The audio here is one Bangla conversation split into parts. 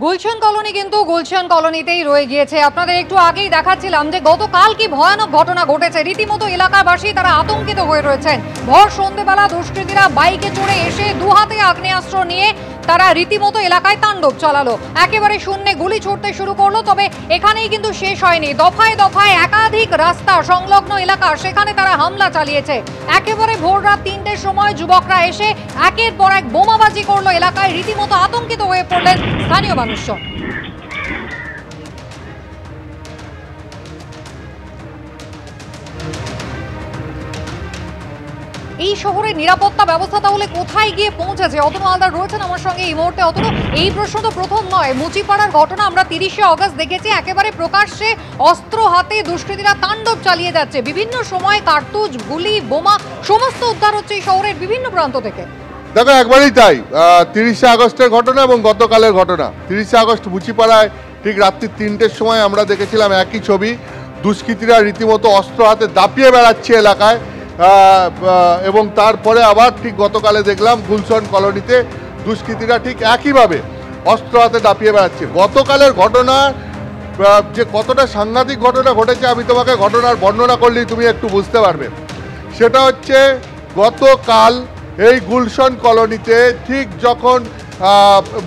গুলশান কলোনি কিন্তু গুলশান কলোনিতেই রয়ে গিয়েছে। আপনাদের একটু আগেই দেখাচ্ছিলাম যে গতকাল কি ভয়ানক ঘটনা ঘটেছে। রীতিমতো এলাকাবাসী তারা আতঙ্কিত হয়ে রয়েছেন। ভর সন্ধ্যেবেলা দুষ্কৃতীরা বাইকে চড়ে এসে দু হাতে আগ্নেয়াস্ত্র নিয়ে তারা রীতিমতো এলাকায় তাণ্ডব চালালো, একেবারে শূন্যে গুলি ছুটতে শুরু করলো। তবে এখানেই কিন্তু শেষ হয়নি, দফায় দফায় একাধিক রাস্তা সংলগ্ন এলাকা সেখানে তারা হামলা চালিয়েছে। একেবারে ভোর রাত ৩টের সময় যুবকরা এসে একের পর এক বোমাবাজি করলো এলাকায়। রীতিমতো আতঙ্কিত হয়ে পড়লেন স্থানীয় মানুষজন। এই শহরের নিরাপত্তা ব্যবস্থা তাহলে কোথায় গিয়ে পৌঁছেছে? অতনু হালদার রয়েছেন আমার সঙ্গে এই মুহূর্তে। অতনু, এই প্রশ্ন তো প্রথম নয়। মুচিপাড়ার ঘটনা আমরা ৩০শে অগস্ট দেখেছি, একেবারে প্রকাশ্যে অস্ত্র হাতে দুষ্কৃতীরা তাণ্ডব চালিয়ে যাচ্ছে। বিভিন্ন সময় কার্তুজ, গুলি, বোমা সমস্ত উদ্ধার হচ্ছে এই শহরের বিভিন্ন প্রান্ত থেকে। দেখো, একবারই তাই। ৩০শে আগস্টের ঘটনা এবং গতকালের ঘটনা। ৩০শে আগস্ট মুচিপাড়ায় ঠিক রাত্রি ৩টের সময় আমরা দেখেছিলাম একই ছবি। দুষ্কৃতীরা রীতিমতো অস্ত্র হাতে দাপিয়ে বেড়াচ্ছে এলাকায়, এবং তারপরে আবার ঠিক গতকালে দেখলাম গুলশান কলোনিতে দুষ্কৃতীরা ঠিক একইভাবে অস্ত্র হাতে দাপিয়ে বেড়াচ্ছে। গতকালের ঘটনা যে কতটা সাংঘাতিক ঘটনা ঘটেছে আমি তোমাকে ঘটনার বর্ণনা করলেই তুমি একটু বুঝতে পারবে। সেটা হচ্ছে গতকাল এই গুলশান কলোনিতে ঠিক যখন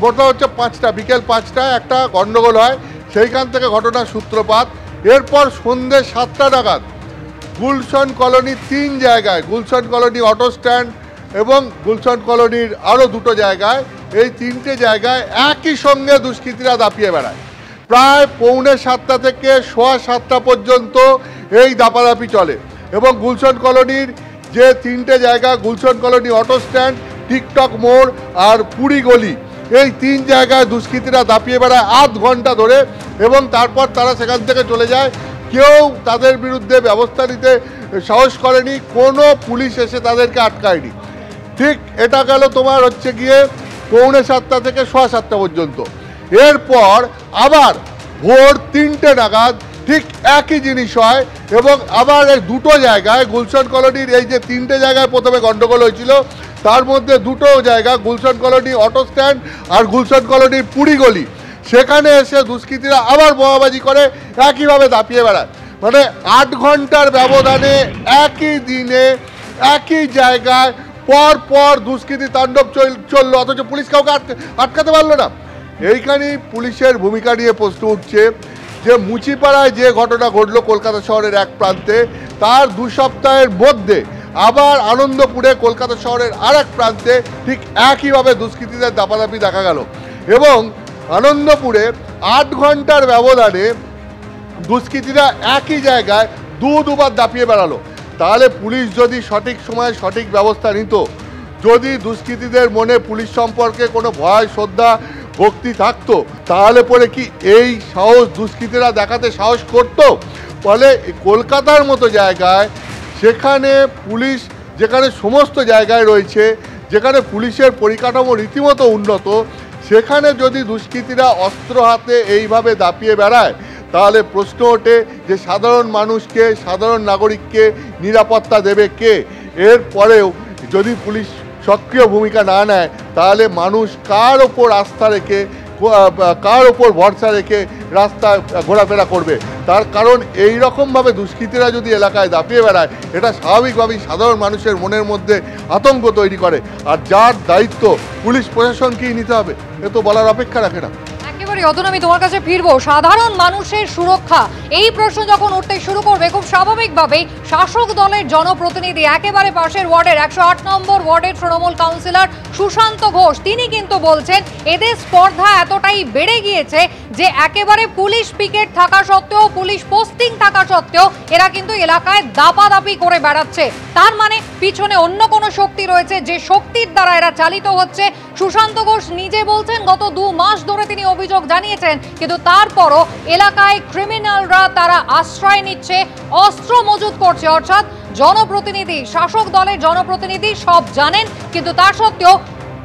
মোটা হচ্ছে 5টা, বিকেল 5টায় একটা গণ্ডগোল হয়, সেইখান থেকে ঘটনার সূত্রপাত। এরপর সন্ধ্যে 7টা নাগাদ গুলশান কলোনির 3 জায়গায়, গুলশান কলোনি অটো স্ট্যান্ড এবং গুলশান কলোনির আরও 2টো জায়গায়, এই 3টে জায়গায় একই সঙ্গে দুষ্কৃতীরা দাপিয়ে বেড়ায়। প্রায় পৌনে 7টা থেকে সোয়া 7টা পর্যন্ত এই দাপাদাপি চলে। এবং গুলশান কলোনির যে 3টে জায়গা, Gulshan colony auto stand, TikTok মোড় আর পুরী গলি, এই 3 জায়গায় দুষ্কৃতীরা দাপিয়ে বেড়ায় আধ ঘন্টা ধরে, এবং তারপর তারা সেখান থেকে চলে যায়। কেউ তাদের বিরুদ্ধে ব্যবস্থা নিতে সাহস করেনি, কোনো পুলিশ এসে তাদেরকে আটকায়নি। ঠিক এটা গেল তোমার হচ্ছে গিয়ে পৌনে 7টা থেকে সোয়া 7টা পর্যন্ত। এরপর আবার ভোর 3টে নাগাদ ঠিক একই জিনিস হয়, এবং আবার এই 2টো জায়গায় গুলশান কলোনির এই যে 3টে জায়গায় প্রথমে গণ্ডগোল হয়েছিল, তার মধ্যে 2টো জায়গা গুলশান কলোনি অটো স্ট্যান্ড আর গুলশান কলোনির পুরী গলি, সেখানে এসে দুষ্কৃতীরা আবার বোমাবাজি করে একইভাবে দাপিয়ে বেড়ায়। মানে 8 ঘন্টার ব্যবধানে একই দিনে একই জায়গায় পর পর দুষ্কৃতী তাণ্ডব চললো, অথচ পুলিশ কাউকে আটকাতে পারলো না। এইখানেই পুলিশের ভূমিকা নিয়ে প্রশ্ন উঠছে যে মুচিপাড়ায় যে ঘটনা ঘটলো কলকাতা শহরের এক প্রান্তে, তার 2 সপ্তাহের মধ্যে আবার আনন্দপুরে কলকাতা শহরের আর এক প্রান্তে ঠিক একইভাবে দুষ্কৃতীদের দাপাদাপি দেখা গেল। এবং আনন্দপুরে 8 ঘন্টার ব্যবধানে দুষ্কৃতীরা একই জায়গায় দুবার দাপিয়ে বেড়ালো। তাহলে পুলিশ যদি সঠিক সময়ে সঠিক ব্যবস্থা নিত, যদি দুষ্কৃতীদের মনে পুলিশ সম্পর্কে কোনো ভয়, শ্রদ্ধা, ভক্তি থাকতো, তাহলে পরে কি এই সাহস দুষ্কৃতীরা দেখাতে সাহস করতো? ফলে কলকাতার মতো জায়গায়, সেখানে পুলিশ যেখানে সমস্ত জায়গায় রয়েছে, যেখানে পুলিশের পরিকাঠামো রীতিমতো উন্নত, সেখানে যদি দুষ্কৃতীরা অস্ত্র হাতে এইভাবে দাপিয়ে বেড়ায়, তাহলে প্রশ্ন ওঠে যে সাধারণ মানুষকে, সাধারণ নাগরিককে নিরাপত্তা দেবে কে? এরপরেও যদি পুলিশ সক্রিয় ভূমিকা না নেয়, তাহলে মানুষ কার ওপর আস্থা রেখে, কার ওপর ভরসা রেখে রাস্তায় ঘোরাফেরা করবে? তার কারণ এই রকমভাবে দুষ্কৃতীরা যদি এলাকায় দাপিয়ে বেড়ায়, এটা স্বাভাবিকভাবেই সাধারণ মানুষের মনের মধ্যে আতঙ্ক তৈরি করে। আর যার দায়িত্ব পুলিশ প্রশাসনকেই নিতে হবে, এ তো বলার অপেক্ষা রাখে না। অতনু, আমি তোমার কাছে ফিরবো। সাধারণ মানুষের সুরক্ষা এই প্রশ্ন যখন উঠতে শুরু করবে, খুব স্বাভাবিকভাবেই শাসক দলের জনপ্রতিনিধি, একেবারে পাশের ওয়ার্ডের 108 নম্বর ওয়ার্ডের তৃণমূল কাউন্সিলর সুশান্ত ঘোষ, তিনি কিন্তু বলছেন এদের স্পর্ধা এতটাই বেড়ে গিয়েছে যে একেবারে পুলিশ পিকেট থাকা সত্ত্বেও, পুলিশ পোস্টিং থাকা সত্ত্বেও এরা কিন্তু এলাকায় দাপাদাপি করে বেড়াচ্ছে। তার মানে পিছনে অন্য কোনো শক্তি রয়েছে, যে শক্তির দ্বারা এরা চালিত হচ্ছে। সুশান্ত ঘোষ নিজে বলছেন গত 2 মাস ধরে তিনি অভিযোগ জানিয়েছেন, কিন্তু তারপরও এলাকায় ক্রিমিনালরা তারা আশ্রয় নিচ্ছে, অস্ত্র মজুত করছে। অর্থাৎ জনপ্রতিনিধি, শাসক দলের জনপ্রতিনিধি সব জানেন, কিন্তু তা সত্ত্বেও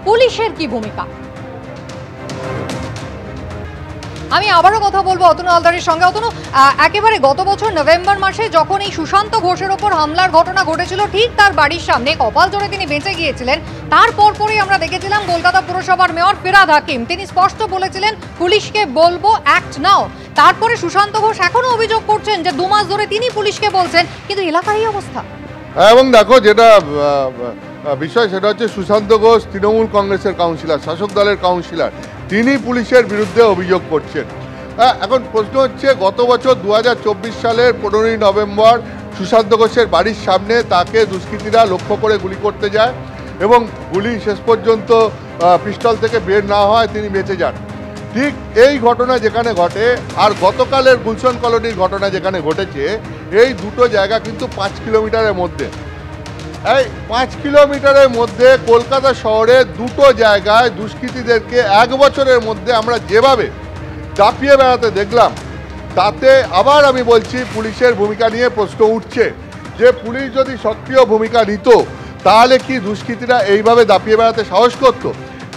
পুলিশের কি ভূমিকা? আমি আবারও কথা বলবো অতনু হালদারের সঙ্গে। অতনু, একেবারে গত বছর নভেম্বর মাসে যখন এই সুশান্ত ঘোষের ওপর হামলার ঘটনা ঘটেছিল, ঠিক তার বাড়ির সামনে কপাল জোরে তিনি বেঁচে গিয়েছিলেন। তারপর পরই আমরা দেখেছিলাম কলকাতা পুরসভার মেয়র ফিরহাদ হাকিম তিনি স্পষ্ট বলেছিলেন পুলিশকে বলবো অ্যাক্ট নাও। তারপরে সুশান্ত ঘোষ এখনো অভিযোগ করছেন যে 2 মাস ধরে তিনি পুলিশকে বলছেন, কিন্তু এলাকার এই অবস্থা। এবং দেখো যেটা বিষয় সেটা হচ্ছে সুশান্ত ঘোষ তৃণমূল কংগ্রেসের কাউন্সিলর, শাসক দলের কাউন্সিলর, তিনি পুলিশের বিরুদ্ধে অভিযোগ করছেন। এখন প্রশ্ন হচ্ছে গত বছর 2024 সালের 15ই নভেম্বর সুশান্ত ঘোষের বাড়ির সামনে তাকে দুষ্কৃতীরা লক্ষ্য করে গুলি করতে যায় এবং গুলি শেষ পর্যন্ত পিস্তল থেকে বের না হয় তিনি বেঁচে যান। ঠিক এই ঘটনা যেখানে ঘটে আর গতকালের গুলশন কলোনির ঘটনা যেখানে ঘটেছে, এই দুটো জায়গা কিন্তু 5 কিলোমিটারের মধ্যে। এই 5 কিলোমিটারের মধ্যে কলকাতা শহরে দুটো জায়গায় দুষ্কৃতীদেরকে 1 বছরের মধ্যে আমরা যেভাবে দাপিয়ে বেড়াতে দেখলাম, তাতে আবার আমি বলছি পুলিশের ভূমিকা নিয়ে প্রশ্ন উঠছে যে পুলিশ যদি সক্রিয় ভূমিকা নিত তাহলে কি দুষ্কৃতীরা এইভাবে দাপিয়ে বেড়াতে সাহস করত?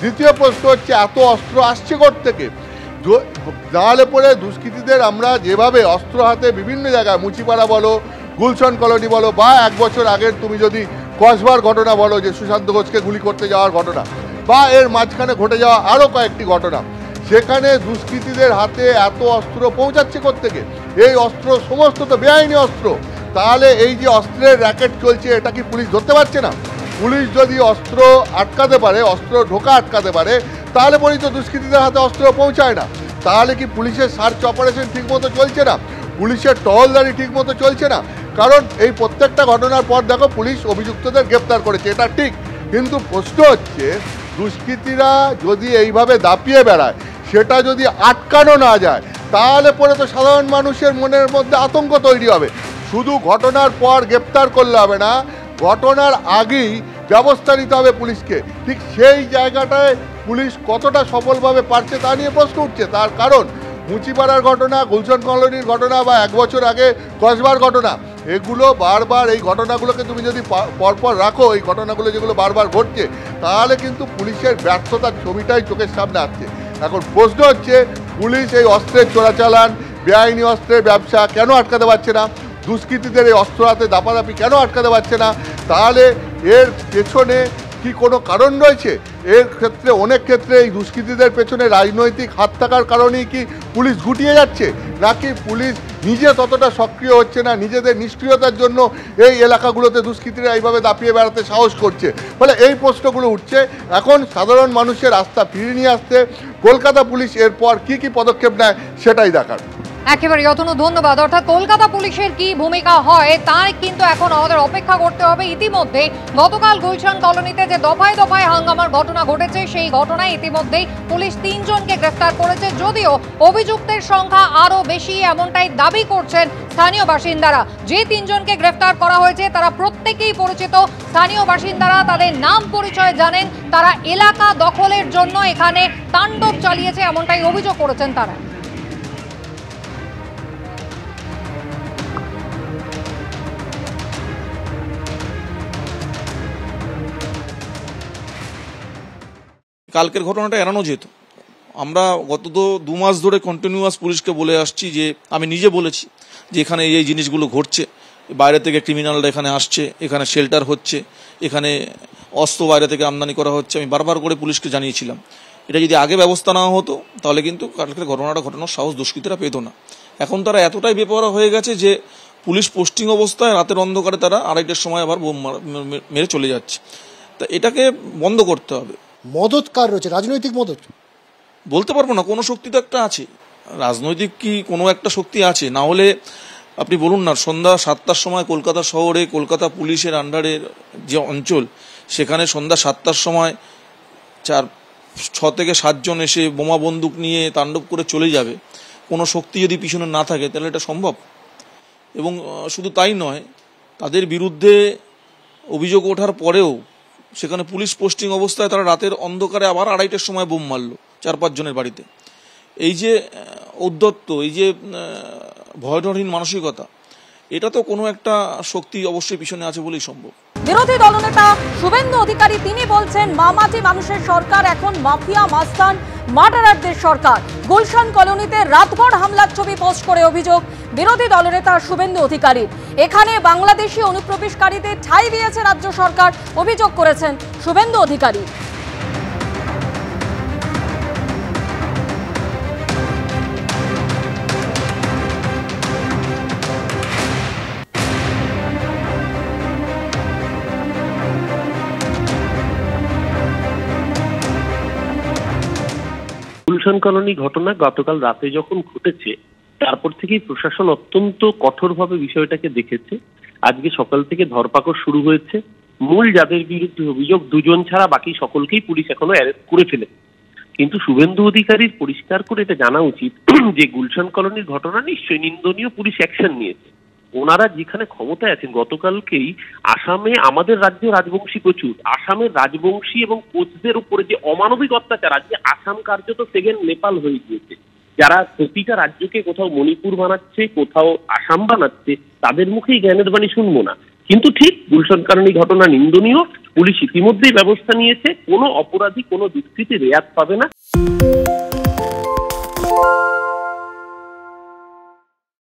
দ্বিতীয় প্রশ্ন হচ্ছে এত অস্ত্র আসছে কোত্থেকে? নাহলে পরে দুষ্কৃতীদের আমরা যেভাবে অস্ত্র হাতে বিভিন্ন জায়গায় মুচিপাড়া বলো, গুলশন কলোনি বলো, বা 1 বছর আগের তুমি যদি কসবার ঘটনা বলো যে সুশান্ত ঘোষকে গুলি করতে যাওয়ার ঘটনা, বা এর মাঝখানে ঘটে যাওয়া আরও কয়েকটি ঘটনা, সেখানে দুষ্কৃতীদের হাতে এত অস্ত্র পৌঁছাচ্ছে কোত্থেকে? এই অস্ত্র সমস্ত তো বেআইনি অস্ত্র। তাহলে এই যে অস্ত্রের র্যাকেট চলছে এটা কি পুলিশ ধরতে পারছে না? পুলিশ যদি অস্ত্র আটকাতে পারে, অস্ত্র ঢোকা আটকাতে পারে, তাহলে পরেই তো দুষ্কৃতীদের হাতে অস্ত্র পৌঁছায় না। তাহলে কি পুলিশের সার্চ অপারেশন ঠিকমতো চলছে না? পুলিশের টহলদারি ঠিকমতো চলছে না? কারণ এই প্রত্যেকটা ঘটনার পর দেখো পুলিশ অভিযুক্তদের গ্রেপ্তার করেছে, এটা ঠিক, কিন্তু প্রশ্ন হচ্ছে দুষ্কৃতীরা যদি এইভাবে দাপিয়ে বেড়ায়, সেটা যদি আটকানো না যায় তাহলে পরে তো সাধারণ মানুষের মনের মধ্যে আতঙ্ক তৈরি হবে। শুধু ঘটনার পর গ্রেপ্তার করলে হবে না, ঘটনার আগেই ব্যবস্থা নিতে হবে পুলিশকে। ঠিক সেই জায়গাটায় পুলিশ কতটা সফলভাবে পারছে তা নিয়ে প্রশ্ন উঠছে। তার কারণ মুচিপাড়ার ঘটনা, গুলশন কলোনির ঘটনা, বা 1 বছর আগে কসবার ঘটনা, এগুলো বারবার, এই ঘটনাগুলোকে তুমি যদি পরপর রাখো, এই ঘটনাগুলো যেগুলো বারবার ঘটছে, তাহলে কিন্তু পুলিশের ব্যর্থতার ছবিটাই চোখের সামনে আসছে। এখন প্রশ্ন হচ্ছে পুলিশ এই অস্ত্রের চোরাচালান, বেআইনি অস্ত্রের ব্যবসা কেন আটকাতে পারছে না? দুষ্কৃতীদের এই অস্ত্র হাতে দাপাদাপি কেন আটকাতে পারছে না? তাহলে এর পেছনে কি কোনো কারণ রয়েছে? এর ক্ষেত্রে অনেক ক্ষেত্রে এই দুষ্কৃতীদের পেছনে রাজনৈতিক হাত থাকার কারণেই কি পুলিশ গুটিয়ে যাচ্ছে, নাকি পুলিশ নিজে ততটা সক্রিয় হচ্ছে না, নিজেদের নিষ্ক্রিয়তার জন্য এই এলাকাগুলোতে দুষ্কৃতীরা এইভাবে দাপিয়ে বেড়াতে সাহস করছে? ফলে এই প্রশ্নগুলো উঠছে। এখন সাধারণ মানুষের আস্থা ফিরিয়ে নিয়ে আসতে কলকাতা পুলিশ এরপর কি পদক্ষেপ নেয় সেটাই দেখার। একেবারে অতনু, ধন্যবাদ। অর্থাৎ কলকাতা পুলিশের কি ভূমিকা হয় তাই কিন্তু এখন আমাদের অপেক্ষা করতে হবে। ইতিমধ্যে গতকাল গুলশান কলোনিতে যে দফায় দফায় হাঙ্গামার ঘটনা ঘটেছে, সেই ঘটনায় ইতিমধ্যেই পুলিশ 3 জনকে গ্রেফতার করেছে, যদিও অভিযুক্তের সংখ্যা আরও বেশি এমনটাই দাবি করছেন স্থানীয় বাসিন্দারা। যে 3 জনকে গ্রেফতার করা হয়েছে তারা প্রত্যেকেই পরিচিত স্থানীয় বাসিন্দারা, তাদের নাম পরিচয় জানেন, তারা এলাকা দখলের জন্য এখানে তাণ্ডব চালিয়েছে এমনটাই অভিযোগ করেছেন তারা। কালকের ঘটনাটা এড়ানো যেত। আমরা গত 2 মাস ধরে কন্টিনিউয়াস পুলিশকে বলে আসছি, যে আমি নিজে বলেছি যে এখানে এই জিনিসগুলো ঘটছে, বাইরে থেকে ক্রিমিনালরা এখানে আসছে, এখানে শেল্টার হচ্ছে, এখানে অস্ত্র বাইরে থেকে আমদানি করা হচ্ছে। আমি বারবার করে পুলিশকে জানিয়েছিলাম। এটা যদি আগে ব্যবস্থা নেওয়া হতো তাহলে কিন্তু কালকের ঘটনাটা ঘটানোর সাহস দুষ্কৃতীরা পেত না। এখন তারা এতটাই বেপরোয়া হয়ে গেছে যে পুলিশ পোস্টিং অবস্থায় রাতের অন্ধকারে তারা 2:30টার সময় আবার বোম মেরে চলে যাচ্ছে। তা এটাকে বন্ধ করতে হবে। মদত কার রয়েছে? রাজনৈতিক মদত বলতে পারবো না, কোনো শক্তি তো একটা আছে। রাজনৈতিক কি কোনো একটা শক্তি আছে? না হলে আপনি বলুন না, সন্ধ্যা 7টার সময় কলকাতা শহরে, কলকাতা পুলিশের আন্ডারের যে অঞ্চল, সেখানে সন্ধ্যা 7টার সময় 6 থেকে 7 জন এসে বোমা বন্দুক নিয়ে তাণ্ডব করে চলে যাবে। কোনো শক্তি যদি পিছনে না থাকে তাহলে এটা সম্ভব? এবং শুধু তাই নয়, তাদের বিরুদ্ধে অভিযোগ ওঠার পরেও সেখানে পুলিশ পোস্টিং অবস্থায় তারা রাতের অন্ধকারে আবার 2:30টার সময় বোম মারল 4-5 জনের বাড়িতে। এই যে উদ্যত্ত, এই যে ভয়ডরহীন মানসিকতা, এটা তো কোনো একটা শক্তি অবশ্যই পিছনে আছে বলেই সম্ভব। বিরোধী দলনেতা শুভেন্দু অধিকারী তিনি বলছেন মামাটি মানুষের সরকার এখন মাফিয়া মাস্তান মার্ডারারদের সরকার। গুলশান কলোনিতে রাতভর হামলার ছবি পোস্ট করে অভিযোগ বিরোধী দলনেতা শুভেন্দু অধিকারীর। এখানে বাংলাদেশি অনুপ্রবেশকারীদের ঠাঁই দিয়েছে রাজ্য সরকার, অভিযোগ করেছেন শুভেন্দু অধিকারী। গুলশান কলোনি ঘটনা গতকাল রাতে যখন ঘটেছে তারপর থেকেই প্রশাসন অত্যন্ত কঠোরভাবে বিষয়টাকে দেখেছে। আজকে সকাল থেকে ধরপাকড় শুরু হয়েছে। মূল যাদের বিরুদ্ধে অভিযোগ দুজন ছাড়া বাকি সকলকেই পুলিশ এখনো অ্যারেস্ট করে ফেলেছে। কিন্তু শুভেন্দু অধিকারীর পরিষ্কার করে এটা জানা উচিত যে গুলশান কলোনির ঘটনা নিশ্চয়ই নিন্দনীয়, পুলিশ অ্যাকশন নিয়েছে। ওনারা যেখানে ক্ষমতায় আছেন, গতকালকেই আসামে আমাদের রাজ্য রাজবংশী প্রচুর, আসামের রাজবংশী এবং কোচদের উপরে যে অমানবিক অত্যাচার, আজকে আসাম কার্যত সেকেন্ড নেপাল হয়ে গিয়েছে। যারা প্রতিটা রাজ্যকে কোথাও মণিপুর বানাচ্ছে, কোথাও আসাম বানাচ্ছে, তাদের মুখেই জ্ঞানের বাণী শুনবো না। কিন্তু ঠিক গুলশান কলোনি ঘটনা নিন্দনীয়, পুলিশ ইতিমধ্যেই ব্যবস্থা নিয়েছে, কোনো অপরাধী কোনো দুষ্কৃতী রেয়াত পাবে না।